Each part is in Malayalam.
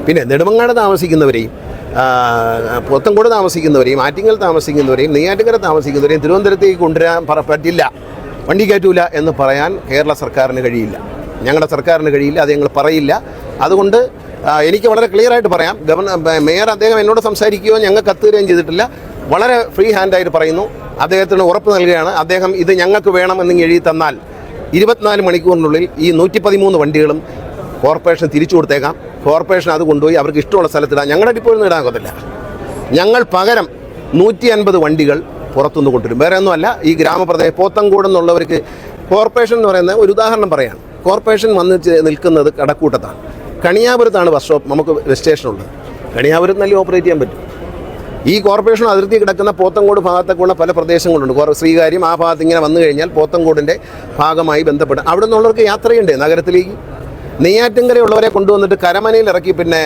പിന്നെ നെടുമങ്ങാട് താമസിക്കുന്നവരെയും പോത്തൻകോട് താമസിക്കുന്നവരെയും ആറ്റിങ്ങൽ താമസിക്കുന്നവരെയും നെയ്യാറ്റിൻകര താമസിക്കുന്നവരെയും തിരുവനന്തപുരത്തേക്ക് കൊണ്ടുവരാൻ പറ്റില്ല, വണ്ടി കയറ്റൂല എന്ന് പറയാൻ കേരള സർക്കാരിന് കഴിയില്ല, ഞങ്ങളുടെ സർക്കാരിന് കഴിയില്ല, അത് ഞങ്ങൾ പറയില്ല. അതുകൊണ്ട് എനിക്ക് വളരെ ക്ലിയറായിട്ട് പറയാം, മേയർ അദ്ദേഹം എന്നോട് സംസാരിക്കുകയോ ഞങ്ങൾക്ക് കത്ത് തരികയും ചെയ്തിട്ടില്ല. വളരെ ഫ്രീ ഹാൻഡായിട്ട് പറയുന്നു, അദ്ദേഹത്തിന് ഉറപ്പ് നൽകുകയാണ്. അദ്ദേഹം ഇത് ഞങ്ങൾക്ക് വേണമെന്ന് എഴുതി തന്നാൽ 24 മണിക്കൂറിനുള്ളിൽ ഈ 113 വണ്ടികളും കോർപ്പറേഷൻ തിരിച്ചു കൊടുത്തേക്കാം. കോർപ്പറേഷൻ അത് കൊണ്ടുപോയി അവർക്ക് ഇഷ്ടമുള്ള സ്ഥലത്തിടാം. ഞങ്ങളുടെ ഡിപ്പോയിൽ നിന്ന് ഇടാൻ ഞങ്ങൾ പകരം 150 വണ്ടികൾ പുറത്തുനിന്ന് കൊണ്ടുവരും. വേറെ ഒന്നുമല്ല, ഈ ഗ്രാമപ്രദേശം പോത്തൻകോട് എന്നുള്ളവർക്ക് കോർപ്പറേഷൻ എന്ന് പറയുന്ന ഒരു ഉദാഹരണം പറയാം. കോർപ്പറേഷൻ വന്ന് നിൽക്കുന്നത് കടക്കൂട്ടത്താണ്. കണിയാപുരത്താണ് ബസ് സ്റ്റോപ്പ് നമുക്ക് സ്റ്റേഷനുള്ളത്. കണിയാപുരത്ത് നല്ല ഓപ്പറേറ്റ് ചെയ്യാൻ പറ്റും. ഈ കോർപ്പറേഷൻ അതിർത്തി കിടക്കുന്ന പോത്തൻകോട് ഭാഗത്തേക്കുള്ള പല പ്രദേശങ്ങളുണ്ട്. ശ്രീകാര്യം ആ ഭാഗത്ത് ഇങ്ങനെ വന്നു കഴിഞ്ഞാൽ പോത്തൻകോടിൻ്റെ ഭാഗമായി ബന്ധപ്പെട്ട് അവിടെ നിന്നുള്ളവർക്ക് യാത്രയുണ്ട് നഗരത്തിലേക്ക്. നെയ്യാറ്റിൻകരയുള്ളവരെ കൊണ്ടുവന്നിട്ട് കരമനയിൽ ഇറക്കി പിന്നെ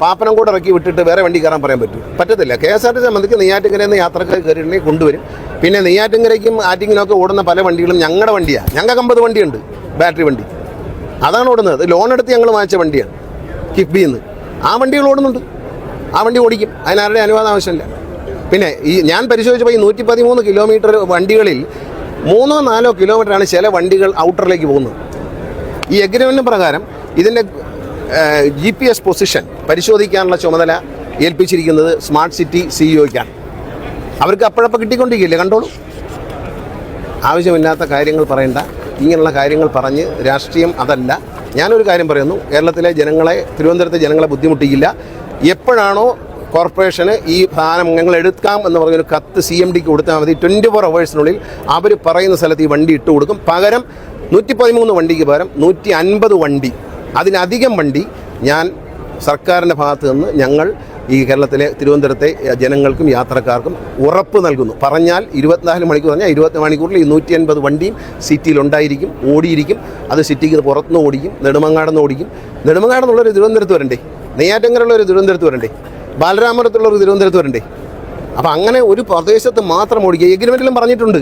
പാപ്പനംകോട് ഇറക്കി വിട്ടിട്ട് വേറെ വണ്ടി കയറാൻ പറയാൻ പറ്റത്തില്ല. KSRTC സംബന്ധിച്ച് നെയ്യാറ്റിൻകരയിൽ നിന്ന് യാത്രക്കാർ കയറിയിട്ടുണ്ടെങ്കിൽ കൊണ്ടുവരും. പിന്നെ നെയ്യാറ്റിൻകരയ്ക്കും ആറ്റിങ്ങിനൊക്കെ ഓടുന്ന പല വണ്ടികളും ഞങ്ങളുടെ വണ്ടിയാണ്. ഞങ്ങൾക്ക് 50 വണ്ടിയുണ്ട്, ബാറ്ററി വണ്ടി. അതാണ് ഓടുന്നത്. ലോൺ എടുത്ത് ഞങ്ങൾ വാങ്ങിച്ച വണ്ടിയാണ് കിഫ്ബിയിൽ നിന്ന്. ആ വണ്ടികൾ ഓടുന്നുണ്ട്, ആ വണ്ടി ഓടിക്കും. അതിനാരുടെ അനുവാദം ആവശ്യമില്ല. പിന്നെ ഞാൻ പരിശോധിച്ചപ്പോൾ ഈ 113 കിലോമീറ്റർ വണ്ടികളിൽ 3-4 കിലോമീറ്ററാണ് ചില വണ്ടികൾ ഔട്ടറിലേക്ക് പോകുന്നത്. ഈ എഗ്രിമെൻറ്റ് പ്രകാരം ഇതിൻ്റെ GPS പൊസിഷൻ പരിശോധിക്കാനുള്ള ചുമതല ഏൽപ്പിച്ചിരിക്കുന്നത് സ്മാർട്ട് സിറ്റി CEOയ്ക്കാണ്. അവർക്ക് അപ്പോഴപ്പോൾ കിട്ടിക്കൊണ്ടിരിക്കില്ലേ, കണ്ടോളൂ. ആവശ്യമില്ലാത്ത കാര്യങ്ങൾ പറയണ്ട, ഇങ്ങനെയുള്ള കാര്യങ്ങൾ പറഞ്ഞ് രാഷ്ട്രീയം അതല്ല. ഞാനൊരു കാര്യം പറയുന്നു, കേരളത്തിലെ ജനങ്ങളെ, തിരുവനന്തപുരത്തെ ജനങ്ങളെ ബുദ്ധിമുട്ടിക്കില്ല. എപ്പോഴാണോ കോർപ്പറേഷന് ഈ സാധനം ഞങ്ങൾ എടുക്കാം എന്ന് പറഞ്ഞൊരു കത്ത് CMDക്ക് കൊടുത്താൽ മതി. 24 ഹവേഴ്സിനുള്ളിൽ അവർ പറയുന്ന സ്ഥലത്ത് ഈ വണ്ടി ഇട്ട് കൊടുക്കും. പകരം 113 വണ്ടിക്ക് പകരം 150 വണ്ടി, അതിലധികം വണ്ടി ഞാൻ സർക്കാരിൻ്റെ ഭാഗത്ത് നിന്ന് ഞങ്ങൾ ഈ കേരളത്തിലെ തിരുവനന്തപുരത്തെ ജനങ്ങൾക്കും യാത്രക്കാർക്കും ഉറപ്പ് നൽകുന്നു. പറഞ്ഞാൽ 24 മണിക്കൂർ പറഞ്ഞാൽ 20 മണിക്കൂറിൽ ഈ 150 വണ്ടിയും സിറ്റിയിലുണ്ടായിരിക്കും, ഓടിയിരിക്കും. അത് സിറ്റിക്ക് പുറത്തുനിന്ന് ഓടിക്കും, നെടുമങ്ങാടെന്ന് ഓടിക്കും. നെടുമങ്ങാടെന്നുള്ളൊരു തിരുവനന്തപുരത്ത് വരണ്ടേ, നെയ്യാറ്റിൻകരയുള്ളൊരു തിരുവനന്തപുരത്ത് വരണ്ടേ, ബാലരാമപുരത്തുള്ളൊരു തിരുവനന്തപുരത്ത് വരണ്ടേ. അപ്പോൾ അങ്ങനെ ഒരു പ്രദേശത്ത് മാത്രം ഓടിക്കുക. എഗ്രിമെൻറ്റിലും പറഞ്ഞിട്ടുണ്ട്,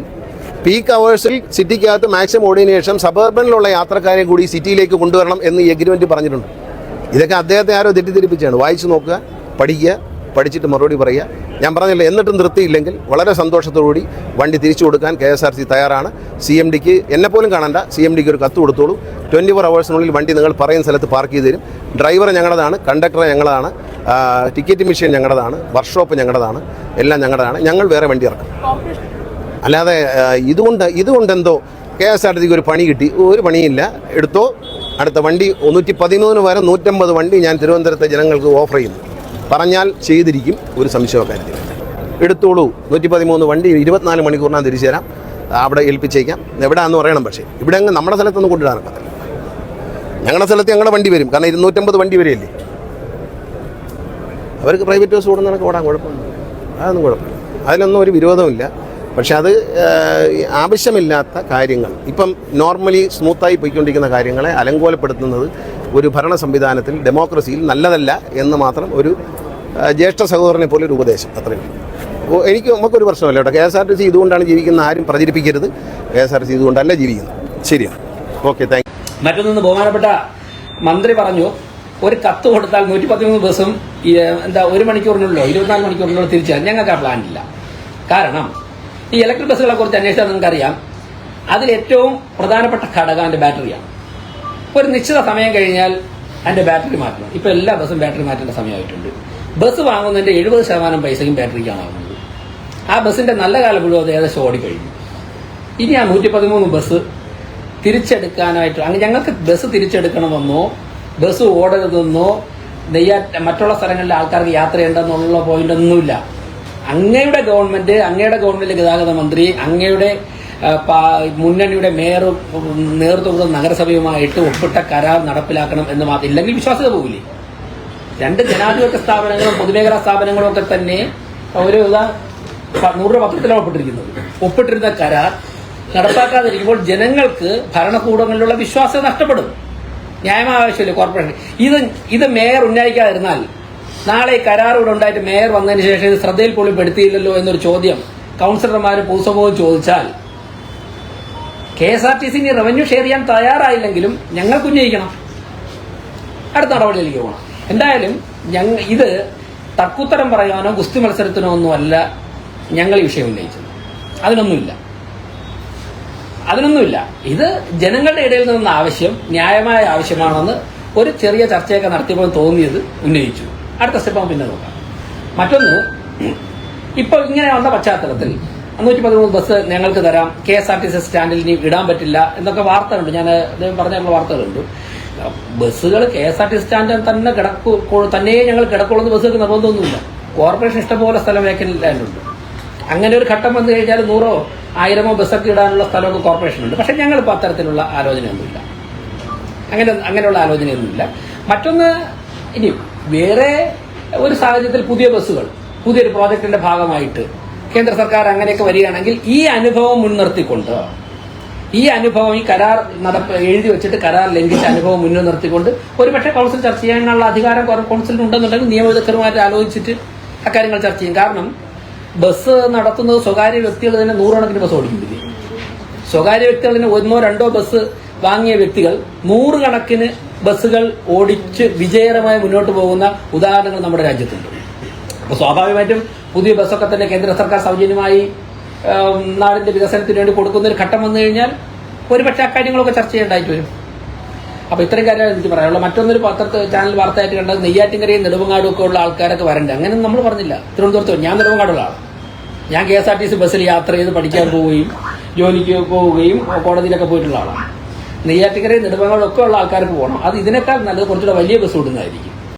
പീക്ക് അവേഴ്സിൽ സിറ്റിക്കകത്ത് മാക്സിമം ഓടിയതിനു ശേഷം സബർബനിലുള്ള യാത്രക്കാരെ കൂടി സിറ്റിയിലേക്ക് കൊണ്ടുവരണം എന്ന് എഗ്രിമെൻറ്റ് പറഞ്ഞിട്ടുണ്ട്. ഇതൊക്കെ അദ്ദേഹത്തെ ആരോ തെറ്റിദ്ധരിപ്പിച്ചാണ്. വായിച്ചു നോക്കുക, പഠിക്കുക, പഠിച്ചിട്ട് മറുപടി പറയുക. ഞാൻ പറഞ്ഞില്ല, എന്നിട്ടും നിർത്തിയില്ലെങ്കിൽ വളരെ സന്തോഷത്തോടുകൂടി വണ്ടി തിരിച്ചു കൊടുക്കാൻ KSRTC തയ്യാറാണ്. CMDക്ക് എന്നെപ്പോലും കാണണ്ട, CMDക്ക് ഒരു കത്ത് കൊടുത്തോളൂ. 24 ഹവേഴ്സിനുള്ളിൽ വണ്ടി നിങ്ങൾ പറയുന്ന സ്ഥലത്ത് പാർക്ക് ചെയ്ത് തരും. ഡ്രൈവർ ഞങ്ങളതാണ്, കണ്ടക്ടർ ഞങ്ങളതാണ്, ടിക്കറ്റ് മെഷീൻ ഞങ്ങളതാണ്, വർക്ക്ഷോപ്പ് ഞങ്ങളതാണ്, എല്ലാം ഞങ്ങളതാണ്. ഞങ്ങൾ വേറെ വണ്ടി ഇറക്കും. അല്ലാതെ ഇതുകൊണ്ടെന്തോ KSRTCക്ക് ഒരു പണി കിട്ടി, ഒരു പണിയില്ല. എടുത്തോ, അടുത്ത വണ്ടി 113 വരെ 150 വണ്ടി ഞാൻ തിരുവനന്തപുരത്തെ ജനങ്ങൾക്ക് ഓഫർ ചെയ്യുന്നു. പറഞ്ഞാൽ ചെയ്തിരിക്കും, ഒരു സംശയക്കാര്യത്തിൽ. എടുത്തോളൂ, 113 വണ്ടി 24 മണിക്കൂറിനാണ് തിരിച്ചു തരാം. അവിടെ ഏൽപ്പിച്ചേക്കാം. എവിടെയാണെന്ന് പറയണം. പക്ഷേ ഇവിടെ അങ്ങ് നമ്മുടെ സ്ഥലത്തൊന്നും കൊണ്ടുവരാനൊക്കെ ഞങ്ങളുടെ സ്ഥലത്ത് ഞങ്ങളുടെ വണ്ടി വരും. കാരണം 250 വണ്ടി വരെയല്ലേ. അവർക്ക് പ്രൈവറ്റ് ബസ് ഓടുന്നതൊക്കെ ഓടാൻ കുഴപ്പമില്ല, അതൊന്നും കുഴപ്പമില്ല, അതിലൊന്നും ഒരു വിരോധമില്ല. പക്ഷെ അത് ആവശ്യമില്ലാത്ത കാര്യങ്ങൾ, ഇപ്പം നോർമലി സ്മൂത്തായി പോയിക്കൊണ്ടിരിക്കുന്ന കാര്യങ്ങളെ അലങ്കോലപ്പെടുത്തുന്നത് ഒരു ഭരണ സംവിധാനത്തിൽ, ഡെമോക്രസിയിൽ നല്ലതല്ല എന്ന് മാത്രം ഒരു ജ്യേഷ്ഠ സഹോദരനെ പോലെ ഒരു ഉപദേശം, അത്രയും. അപ്പോൾ നമുക്കൊരു പ്രശ്നമല്ല കേട്ടോ. KSRTC ഇതുകൊണ്ടാണ് ജീവിക്കുന്ന ആരും പ്രചരിപ്പിക്കരുത്. KSRTC ഇതുകൊണ്ടല്ല ജീവിക്കുന്നത്. ശരിയാണ്. Okay, thank you. മറ്റൊന്ന് ബഹുമാനപ്പെട്ട മന്ത്രി പറഞ്ഞു, ഒരു കത്ത് കൊടുത്താൽ 113 ബസ്സും 1 മണിക്കൂറിനുള്ളോ 24 മണിക്കൂറിനുള്ളോ തിരിച്ചാൽ ഞങ്ങൾക്ക് ആ പ്ലാൻ ഇല്ല. കാരണം ഈ ഇലക്ട്രിക് ബസ്സുകളെ കുറിച്ച് അന്വേഷിച്ചാൽ നിങ്ങൾക്കറിയാം, അതിൽ ഏറ്റവും പ്രധാനപ്പെട്ട ഘടകം അതിന്റെ ബാറ്ററിയാണ്. ഒരു നിശ്ചിത സമയം കഴിഞ്ഞാൽ അതിന്റെ ബാറ്ററി മാറ്റണം. ഇപ്പൊ എല്ലാ ബസ്സും ബാറ്ററി മാറ്റേണ്ട സമയമായിട്ടുണ്ട്. ബസ് വാങ്ങുന്നതിന്റെ 70% പൈസയും ബാറ്ററിക്കാണ് ആകുന്നത്. ആ ബസ്സിന്റെ നല്ല കാലം മുഴുവൻ ഏകദേശം ഓടിക്കഴിഞ്ഞു. ഇനി ആ 113 ബസ് തിരിച്ചെടുക്കാനായിട്ട് ഞങ്ങൾക്ക് ബസ് തിരിച്ചെടുക്കണമെന്നോ ബസ് ഓടരുതെന്നോ മറ്റുള്ള സ്ഥലങ്ങളിലെ ആൾക്കാർക്ക് യാത്ര ചെയ്യേണ്ടെന്നുള്ള പോയിന്റ് ഒന്നുമില്ല. അങ്ങയുടെ ഗവൺമെന്റിലെ ഗതാഗത മന്ത്രി, അങ്ങയുടെ മുന്നണിയുടെ മേയറും നേതൃത്വം നഗരസഭയുമായിട്ട് ഒപ്പിട്ട കരാർ നടപ്പിലാക്കണം എന്ന് മാത്രം. ഇല്ലെങ്കിൽ വിശ്വാസ്യത പോകില്ലേ? 2 ജനാധിപത്യ സ്ഥാപനങ്ങളും പൊതുമേഖലാ സ്ഥാപനങ്ങളും ഒക്കെ തന്നെ ഒരു 100 പത്രത്തിലാണ് ഒപ്പിട്ടിരിക്കുന്നത്. ഒപ്പിട്ടിരുന്ന കരാർ നടപ്പാക്കാതിരിക്കുമ്പോൾ ജനങ്ങൾക്ക് ഭരണകൂടങ്ങളിലുള്ള വിശ്വാസ്യത നഷ്ടപ്പെടും. ന്യായമായ ആവശ്യമില്ല കോർപ്പറേഷൻ. ഇത് മേയർ ഉന്നയിക്കാതിരുന്നാൽ നാളെ കരാറുകൂടെ ഉണ്ടായിട്ട് മേയർ വന്നതിന് ശേഷം ഇത് ശ്രദ്ധയിൽ പോലും പെടുത്തിയില്ലല്ലോ എന്നൊരു ചോദ്യം കൗൺസിലർമാർ പൊതുസമൂഹം ചോദിച്ചാൽ KSRTC റവന്യൂ ഷെയർ ചെയ്യാൻ തയ്യാറായില്ലെങ്കിലും ഞങ്ങൾക്ക് ഉന്നയിക്കണം. അടുത്ത നടപടിയിലേക്ക് പോകണം. എന്തായാലും ഇത് തർക്കുത്തരം പറയാനോ ഗുസ്തി മത്സരത്തിനോ ഒന്നുമല്ല ഞങ്ങൾ ഈ വിഷയം ഉന്നയിച്ചത്. അതിനൊന്നുമില്ല. ഇത് ജനങ്ങളുടെ ഇടയിൽ നിന്ന ആവശ്യം ന്യായമായ ആവശ്യമാണെന്ന് ഒരു ചെറിയ ചർച്ചയൊക്കെ നടത്തിയപ്പോൾ തോന്നിയത് ഉന്നയിച്ചു. അടുത്ത സ്റ്റെപ്പ് പിന്നെ നോക്കാം. മറ്റൊന്ന്, ഇപ്പോൾ ഇങ്ങനെ വന്ന പശ്ചാത്തലത്തിൽ 113 ബസ് ഞങ്ങൾക്ക് തരാം, KSRTC സ്റ്റാൻഡിൽ ഇനി ഇടാൻ പറ്റില്ല എന്നൊക്കെ വാർത്തകളുണ്ട്. ഞാൻ അദ്ദേഹം പറഞ്ഞുള്ള വാർത്തകളുണ്ട്. ബസ്സുകൾ KSRTC സ്റ്റാൻഡിൽ തന്നെ ഞങ്ങൾ കിടക്കുള്ളൂ ബസ്സുകൾക്ക് നിർബന്ധമൊന്നുമില്ല. കോർപ്പറേഷൻ ഇഷ്ടംപോലെ സ്ഥലം വേക്കൻറ്റ് ലാൻഡുണ്ട്. അങ്ങനെ ഒരു ഘട്ടം വന്നു കഴിഞ്ഞാൽ 100 or 1000 ബസ്സൊക്കെ ഇടാനുള്ള സ്ഥലമൊക്കെ കോർപ്പറേഷനുണ്ട്. പക്ഷെ ഞങ്ങളിപ്പോൾ അത്തരത്തിലുള്ള ആലോചനയൊന്നുമില്ല. അങ്ങനെയുള്ള ആലോചനയൊന്നുമില്ല. മറ്റൊന്ന്, ഇനി വേറെ ഒരു സാഹചര്യത്തിൽ പുതിയൊരു പ്രോജക്റ്റിന്റെ ഭാഗമായിട്ട് കേന്ദ്ര സർക്കാർ അങ്ങനെയൊക്കെ വരികയാണെങ്കിൽ ഈ അനുഭവം മുൻനിർത്തിക്കൊണ്ട്, ഈ കരാർ എഴുതി വെച്ചിട്ട് കരാർ ലംഘിച്ച അനുഭവം മുന്നിൽ നിർത്തിക്കൊണ്ട് ഒരുപക്ഷെ കൗൺസിൽ ചർച്ച ചെയ്യാനുള്ള അധികാരം കൗൺസിലിനുണ്ടെന്നുണ്ടെങ്കിൽ നിയമവിദഗ്ധരുമായിട്ട് ആലോചിച്ചിട്ട് അക്കാര്യങ്ങൾ ചർച്ച ചെയ്യും. കാരണം ബസ് നടത്തുന്നത് സ്വകാര്യ വ്യക്തികൾ തന്നെ 100 കണക്കിന് ബസ് ഓടിക്കുന്നില്ലേ. സ്വകാര്യ വ്യക്തികളിന് 1 or 2 ബസ് വാങ്ങിയ വ്യക്തികൾ 100 കണക്കിന് ബസ്സുകൾ ഓടിച്ച് വിജയകരമായി മുന്നോട്ട് പോകുന്ന ഉദാഹരണങ്ങൾ നമ്മുടെ രാജ്യത്തുണ്ട്. അപ്പോൾ സ്വാഭാവികമായിട്ടും പുതിയ ബസ്സൊക്കെ തന്നെ കേന്ദ്ര സർക്കാർ സൗജന്യമായി നാടിന്റെ വികസനത്തിന് വേണ്ടി കൊടുക്കുന്ന ഒരു ഘട്ടം വന്നു കഴിഞ്ഞാൽ ഒരുപക്ഷെ അക്കാര്യങ്ങളൊക്കെ ചർച്ച ചെയ്യേണ്ടതായിട്ട് വരും. അപ്പോൾ ഇത്രയും കാര്യമാണ് എനിക്ക് പറയാനുള്ളത്. മറ്റൊന്നൊരു ചാനൽ വാർത്തയായിട്ട് കണ്ടത് നെയ്യാറ്റിൻകരയും നെടുമങ്ങാടും ഒക്കെ ഉള്ള ആൾക്കാരൊക്കെ വരണ്ടേ. അങ്ങനെയൊന്നും നമ്മൾ പറഞ്ഞില്ല. തിരുവനന്തപുരത്ത് ഞാൻ നെടുമങ്ങാടുള്ള ആളാണ്. ഞാൻ KSRTC ബസ്സിൽ യാത്ര ചെയ്ത് പഠിക്കാൻ പോവുകയും ജോലിക്ക് പോവുകയും കോടതിയിലൊക്കെ പോയിട്ടുള്ള ആളാണ്. നെയ്യാറ്റിൻകരയും നെടുമങ്ങാടും ഒക്കെ ഉള്ള ആൾക്കാർക്ക് പോകണം. അത് ഇതിനേക്കാൾ നല്ലത് കുറച്ചുകൂടെ വലിയ ബസ് ഓടുന്നതായിരിക്കും.